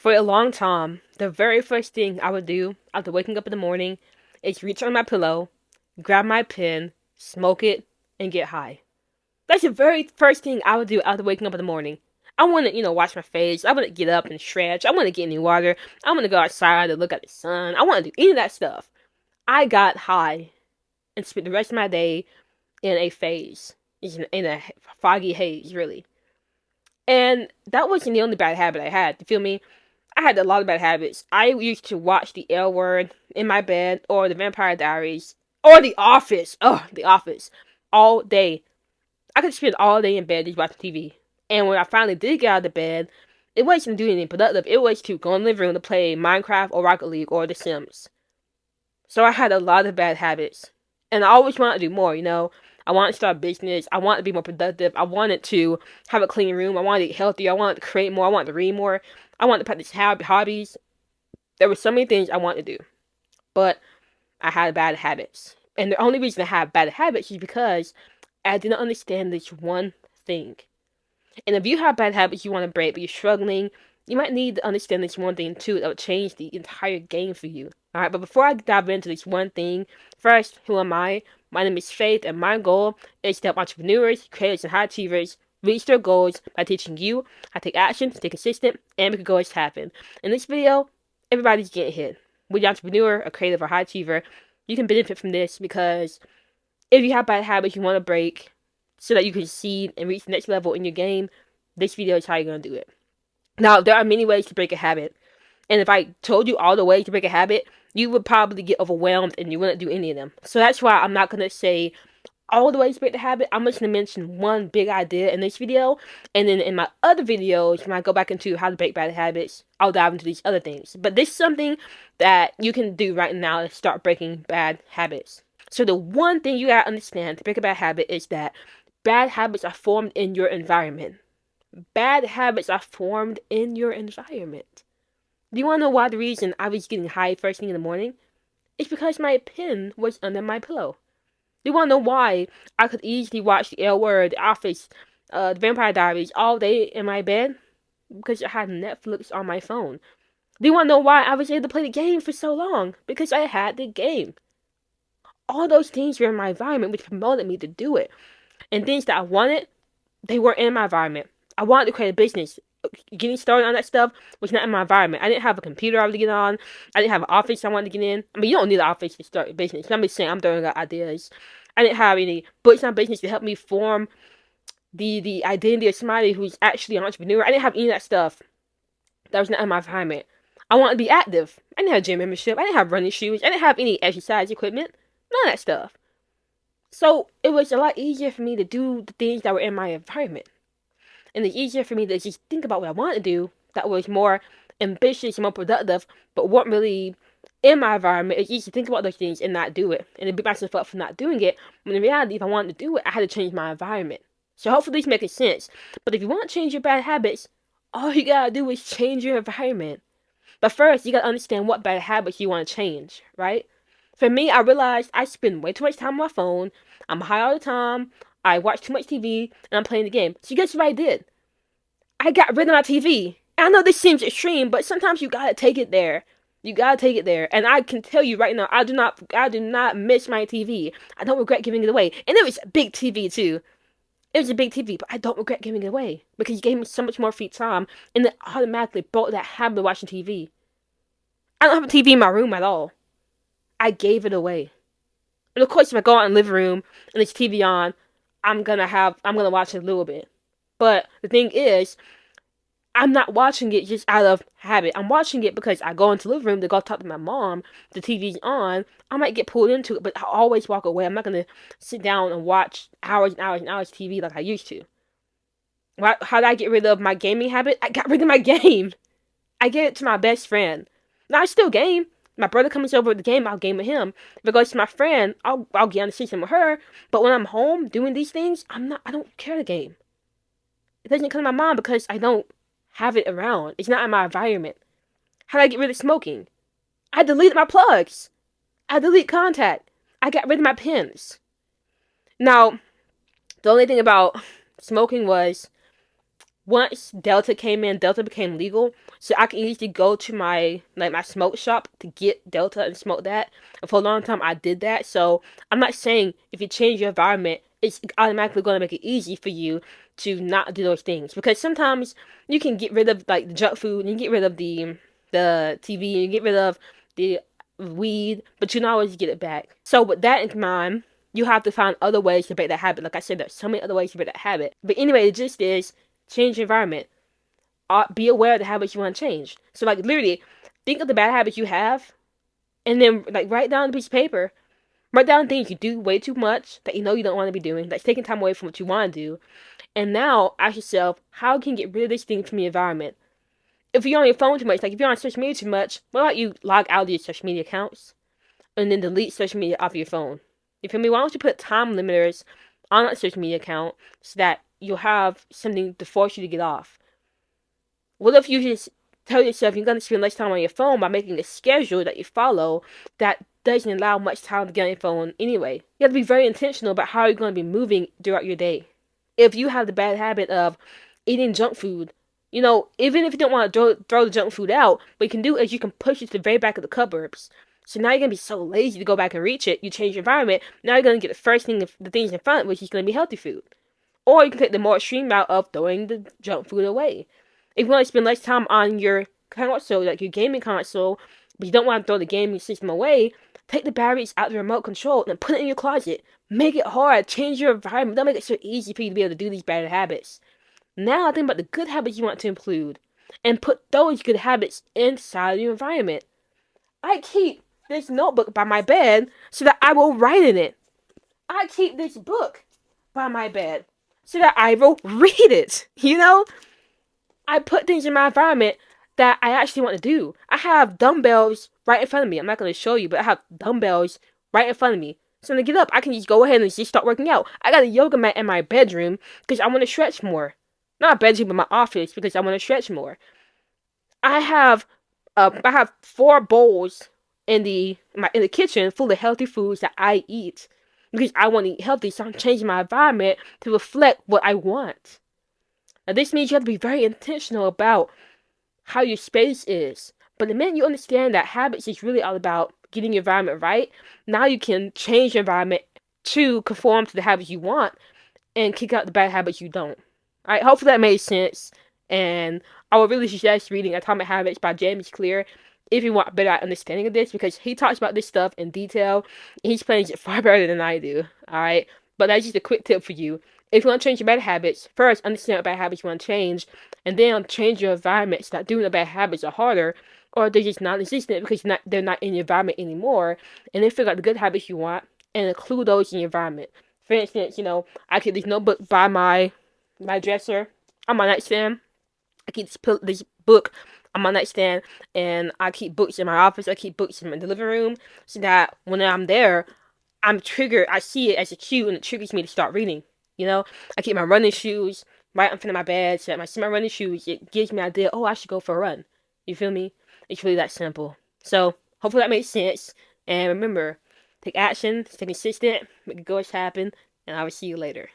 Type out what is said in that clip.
For a long time, the very first thing I would do after waking up in the morning is reach on my pillow, grab my pen, smoke it, and get high. That's the very first thing I would do after waking up in the morning. I want to, wash my face. I want to get up and stretch. I want to get any water. I want to go outside and look at the sun. I want to do any of that stuff. I got high and spent the rest of my day in a phase, in a foggy haze, really. And that wasn't the only bad habit I had. You feel me? I had a lot of bad habits. I used to watch The L Word in my bed, or The Vampire Diaries, or The Office. Oh, The Office. All day. I could spend all day in bed just watching TV. And when I finally did get out of the bed, it wasn't doing anything productive. It was to go in the living room to play Minecraft or Rocket League or The Sims. So I had a lot of bad habits. And I always wanted to do more, I wanted to start a business. I wanted to be more productive. I wanted to have a clean room. I wanted to eat healthier. I wanted to create more. I wanted to read more. I wanted to practice hobbies. There were so many things I wanted to do. But I had bad habits. And the only reason I had bad habits is because I didn't understand this one thing. And if you have bad habits you want to break, but you're struggling, you might need to understand this one thing too that will change the entire game for you. Alright, but before I dive into this one thing, first, who am I? My name is Faith, and my goal is to help entrepreneurs, creators, and high achievers reach their goals by teaching you how to take action, stay consistent, and make your goals happen. In this video, everybody's getting hit. Whether you're an entrepreneur, a creative, or high achiever, you can benefit from this because if you have bad habits you want to break so that you can succeed and reach the next level in your game, this video is how you're going to do it. Now, there are many ways to break a habit. And if I told you all the ways to break a habit, you would probably get overwhelmed and you wouldn't do any of them. So that's why I'm not going to say all the ways to break the habit. I'm just going to mention one big idea in this video. And then in my other videos, when I go back into how to break bad habits, I'll dive into these other things. But this is something that you can do right now to start breaking bad habits. So the one thing you got to understand to break a bad habit is that bad habits are formed in your environment. Bad habits are formed in your environment. Do you want to know why the reason I was getting high first thing in the morning? It's because my pen was under my pillow. Do you want to know why I could easily watch The L Word, The Office, The Vampire Diaries all day in my bed? Because I had Netflix on my phone. Do you want to know why I was able to play the game for so long? Because I had the game. All those things were in my environment, which promoted me to do it. And things that I wanted, they weren't in my environment. I wanted to create a business. Getting started on that stuff was not in my environment. I didn't have a computer I wanted to get on. I didn't have an office I wanted to get in. I mean, you don't need an office to start a business. I'm just saying, I'm throwing out ideas. I didn't have any books on business to help me form the identity of somebody who's actually an entrepreneur. I didn't have any of that stuff. That was not in my environment. I wanted to be active. I didn't have gym membership. I didn't have running shoes. I didn't have any exercise equipment. None of that stuff. So it was a lot easier for me to do the things that were in my environment. And it's easier for me to just think about what I want to do that was more ambitious, more productive, but weren't really in my environment. It's easy to think about those things and not do it. And to beat myself up for not doing it. When in reality, if I wanted to do it, I had to change my environment. So hopefully this makes sense. But if you want to change your bad habits, all you gotta do is change your environment. But first, you gotta understand what bad habits you want to change, right? For me, I realized I spend way too much time on my phone. I'm high all the time. I watch too much TV, and I'm playing the game. So guess what I did? I got rid of my TV. I know this seems extreme, but sometimes you gotta take it there. You gotta take it there. And I can tell you right now, I do not miss my TV. I don't regret giving it away. And it was a big TV too. It was a big TV, but I don't regret giving it away. Because you gave me so much more free time, and it automatically brought that habit of watching TV. I don't have a TV in my room at all. I gave it away. And of course, if I go out in the living room and there's TV on, I'm gonna watch it a little bit. But the thing is, I'm not watching it just out of habit. I'm watching it because I go into the living room to go talk to my mom. The TV's on. I might get pulled into it, but I always walk away. I'm not gonna sit down and watch hours and hours and hours of TV like I used to. How did I get rid of my gaming habit? I got rid of my game. I gave it to my best friend. Now I still game. My brother comes over with the game, I'll game with him. If it goes to my friend, I'll get on the system with her. But when I'm home doing these things, I don't care the game. It doesn't come to my mind because I don't have it around. It's not in my environment. How did I get rid of smoking? I deleted my plugs. I deleted contact. I got rid of my pins. Now, the only thing about smoking was once Delta came in, Delta became legal, so I can easily go to my smoke shop to get Delta and smoke that. And for a long time, I did that. So I'm not saying if you change your environment, it's automatically going to make it easy for you to not do those things, because sometimes you can get rid of like the junk food, and you get rid of the TV, and you get rid of the weed, but you can always get it back. So with that in mind, you have to find other ways to break that habit. Like I said, there's so many other ways to break that habit. But anyway, the gist is change your environment. Be aware of the habits you want to change. So like literally, think of the bad habits you have, and then like write down a piece of paper. Write down things you do way too much that you know you don't want to be doing. That's taking time away from what you want to do. And now ask yourself, how can you get rid of this thing from your environment? If you're on your phone too much, like if you're on social media too much, what about you log out of your social media accounts and then delete social media off your phone? You feel me? Why don't you put time limiters on that social media account so that you'll have something to force you to get off? What if you just tell yourself you're going to spend less time on your phone by making a schedule that you follow that doesn't allow much time to get on your phone anyway? You have to be very intentional about how you're going to be moving throughout your day. If you have the bad habit of eating junk food, even if you don't want to throw the junk food out, what you can do is you can push it to the very back of the cupboards. So now you're going to be so lazy to go back and reach it. You change your environment. Now you're going to get the first thing, the things in front, which is going to be healthy food. Or you can take the more extreme route of throwing the junk food away. If you want to spend less time on your console, like your gaming console, but you don't want to throw the gaming system away, take the batteries out of the remote control and put it in your closet. Make it hard. Change your environment. Don't make it so easy for you to be able to do these bad habits. Now think about the good habits you want to include and put those good habits inside your environment. I keep this notebook by my bed so that I will write in it. I keep this book by my bed so that I will read it. I put things in my environment that I actually want to do. I have dumbbells right in front of me. I'm not going to show you, but I have dumbbells right in front of me. So when I get up, I can just go ahead and just start working out. I got a yoga mat in my bedroom because I want to stretch more. Not a bedroom, but my office because I want to stretch more. I have 4 bowls in the kitchen full of healthy foods that I eat because I want to eat healthy. So I'm changing my environment to reflect what I want. Now this means you have to be very intentional about how your space is. But the minute you understand that habits is really all about getting your environment right, now you can change your environment to conform to the habits you want and kick out the bad habits you don't. Alright, hopefully that made sense. And I would really suggest reading Atomic Habits by James Clear if you want a better understanding of this, because he talks about this stuff in detail and he explains it far better than I do. Alright, but that's just a quick tip for you. If you want to change your bad habits, first understand what bad habits you want to change, and then change your environment so that doing the bad habits are harder, or they're just non-existent because they're not in your environment anymore. And then figure out the good habits you want and include those in your environment. For instance, I keep this notebook by my dresser on my nightstand. I keep this book on my nightstand, and I keep books in my office. I keep books in my living room so that when I'm there, I'm triggered. I see it as a cue, and it triggers me to start reading. I keep my running shoes right in front of my bed, so when I see my running shoes, it gives me an idea, oh, I should go for a run. You feel me? It's really that simple. So, hopefully that makes sense. And remember, take action, stay consistent, make your goals happen, and I will see you later.